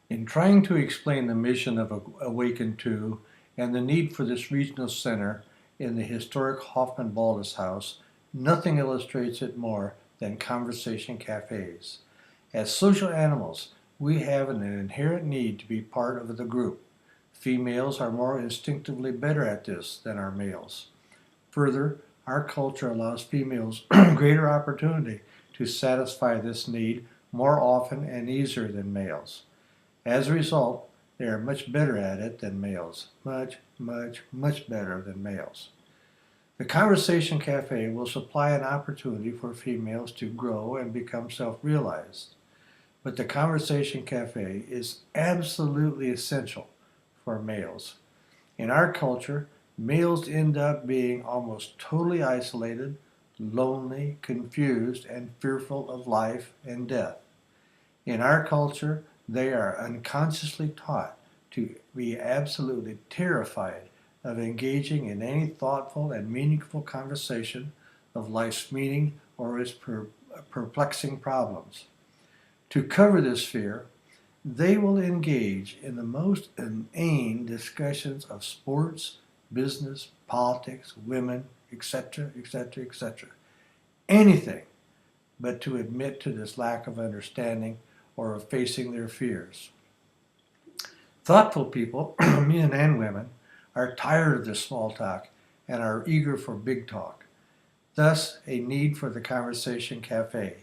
In trying to explain the mission of Awaken 2 and the need for this regional center in the historic Hoffman Baldus House, nothing illustrates it more than conversation cafes. As social animals, we have an inherent need to be part of the group. Females are more instinctively better at this than our males. Further, our culture allows females greater opportunity to satisfy this need more often and easier than males. As a result, they are much better at it than males. Much better than males. The Conversation Cafe will supply an opportunity for females to grow and become self-realized. But the Conversation Cafe is absolutely essential for males. In our culture, males end up being almost totally isolated, lonely, confused, and fearful of life and death. In our culture, they are unconsciously taught to be absolutely terrified of engaging in any thoughtful and meaningful conversation of life's meaning or its perplexing problems. To cover this fear, they will engage in the most inane discussions of sports, business, politics, women, etc., etc., etc. Anything but to admit to this lack of understanding or of facing their fears. Thoughtful people, men and women, are tired of this small talk and are eager for big talk. Thus, a need for the Conversation Cafe.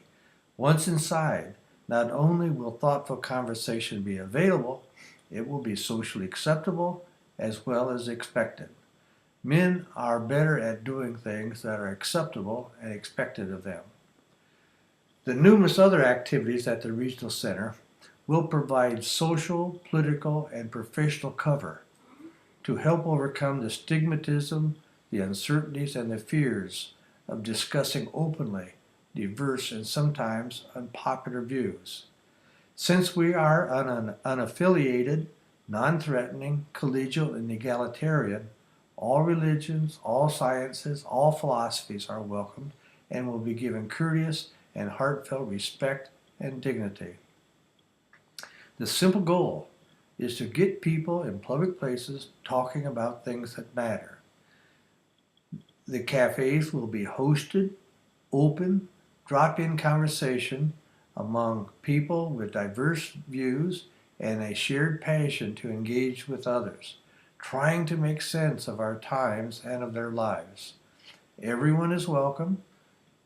Once inside, not only will thoughtful conversation be available, it will be socially acceptable as well as expected. Men are better at doing things that are acceptable and expected of them. The numerous other activities at the Regional Center will provide social, political, and professional cover to help overcome the stigmatism, the uncertainties, and the fears of discussing openly diverse and sometimes unpopular views. Since we are unaffiliated, non-threatening, collegial, and egalitarian, all religions, all sciences, all philosophies are welcomed and will be given courteous and heartfelt respect and dignity. The simple goal is to get people in public places talking about things that matter. The cafes will be hosted, open, drop-in conversation among people with diverse views and a shared passion to engage with others, trying to make sense of our times and of their lives. Everyone is welcome.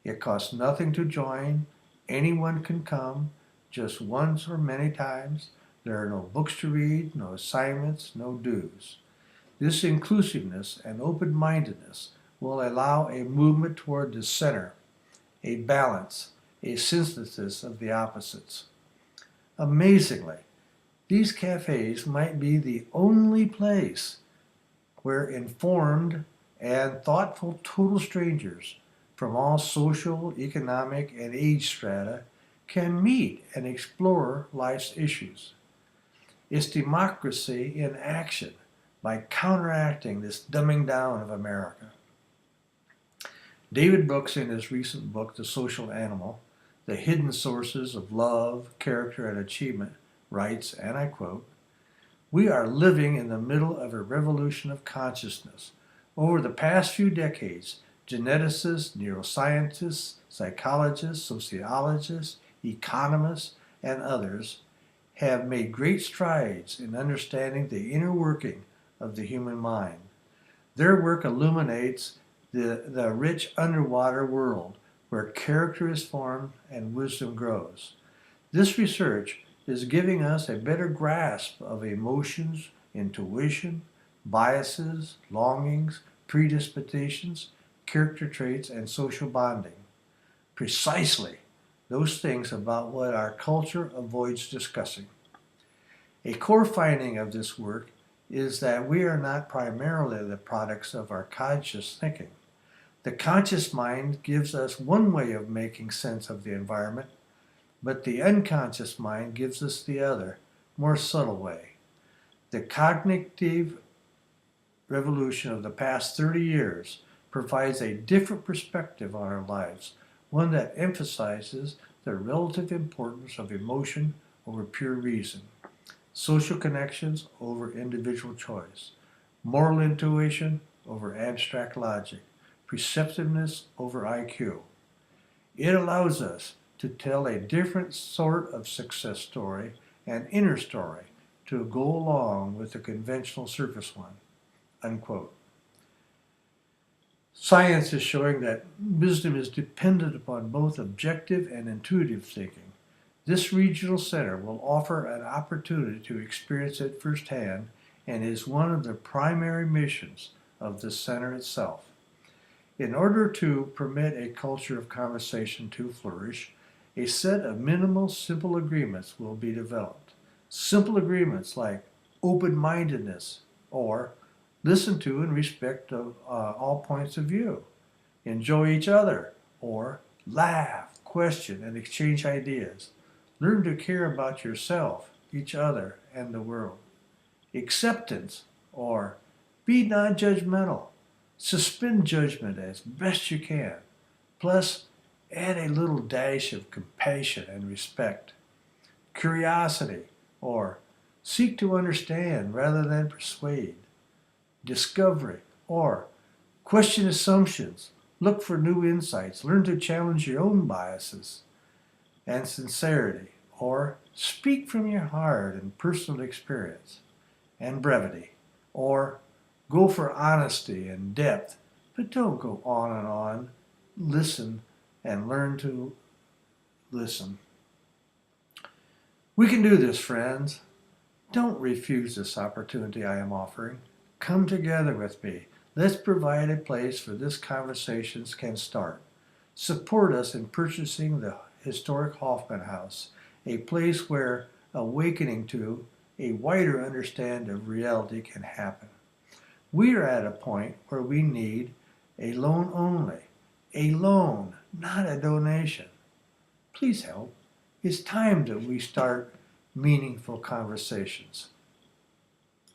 It costs nothing to join. Anyone can come, just once or many times. There are no books to read, no assignments, no dues. This inclusiveness and open-mindedness will allow a movement toward the center, a balance, a synthesis of the opposites. Amazingly, these cafes might be the only place where informed and thoughtful total strangers from all social, economic, and age strata can meet and explore life's issues. It's democracy in action by counteracting this dumbing down of America. David Brooks, in his recent book, The Social Animal, The Hidden Sources of Love, Character, and Achievement, writes, and I quote, "We are living in the middle of a revolution of consciousness. Over the past few decades, geneticists, neuroscientists, psychologists, sociologists, economists, and others have made great strides in understanding the inner working of the human mind. Their work illuminates the rich underwater world where character is formed and wisdom grows. This research is giving us a better grasp of emotions, intuition, biases, longings, predispositions, character traits, and social bonding. Precisely those things about what our culture avoids discussing. A core finding of this work is that we are not primarily the products of our conscious thinking. The conscious mind gives us one way of making sense of the environment, but the unconscious mind gives us the other, more subtle way. The cognitive revolution of the past 30 years provides a different perspective on our lives, one that emphasizes the relative importance of emotion over pure reason. social connections over individual choice, moral intuition over abstract logic, perceptiveness over IQ. It allows us to tell a different sort of success story and inner story to go along with the conventional surface one. Unquote. Science is showing that wisdom is dependent upon both objective and intuitive thinking. This regional center will offer an opportunity to experience it firsthand and is one of the primary missions of the center itself. In order to permit a culture of conversation to flourish, a set of minimal, simple agreements will be developed. Simple agreements like open-mindedness or listen to and respect all points of view, enjoy each other, or laugh, question, and exchange ideas. Learn to care about yourself, each other, and the world. Acceptance, or be non-judgmental. Suspend judgment as best you can. Plus, add a little dash of compassion and respect. Curiosity, or seek to understand rather than persuade. Discovery, or question assumptions. Look for new insights. Learn to challenge your own biases. And sincerity, or speak from your heart and personal experience. And brevity, or go for honesty and depth, but don't go on and on. Listen and learn to listen. We can do this, friends. Don't refuse this opportunity I am offering. Come together with me. Let's provide a place where this conversations can start. Support us in purchasing the historic Hoffman House, a place where awakening to a wider understanding of reality can happen. We are at a point where we need a loan only. A loan, not a donation. Please help. It's time that we start meaningful conversations.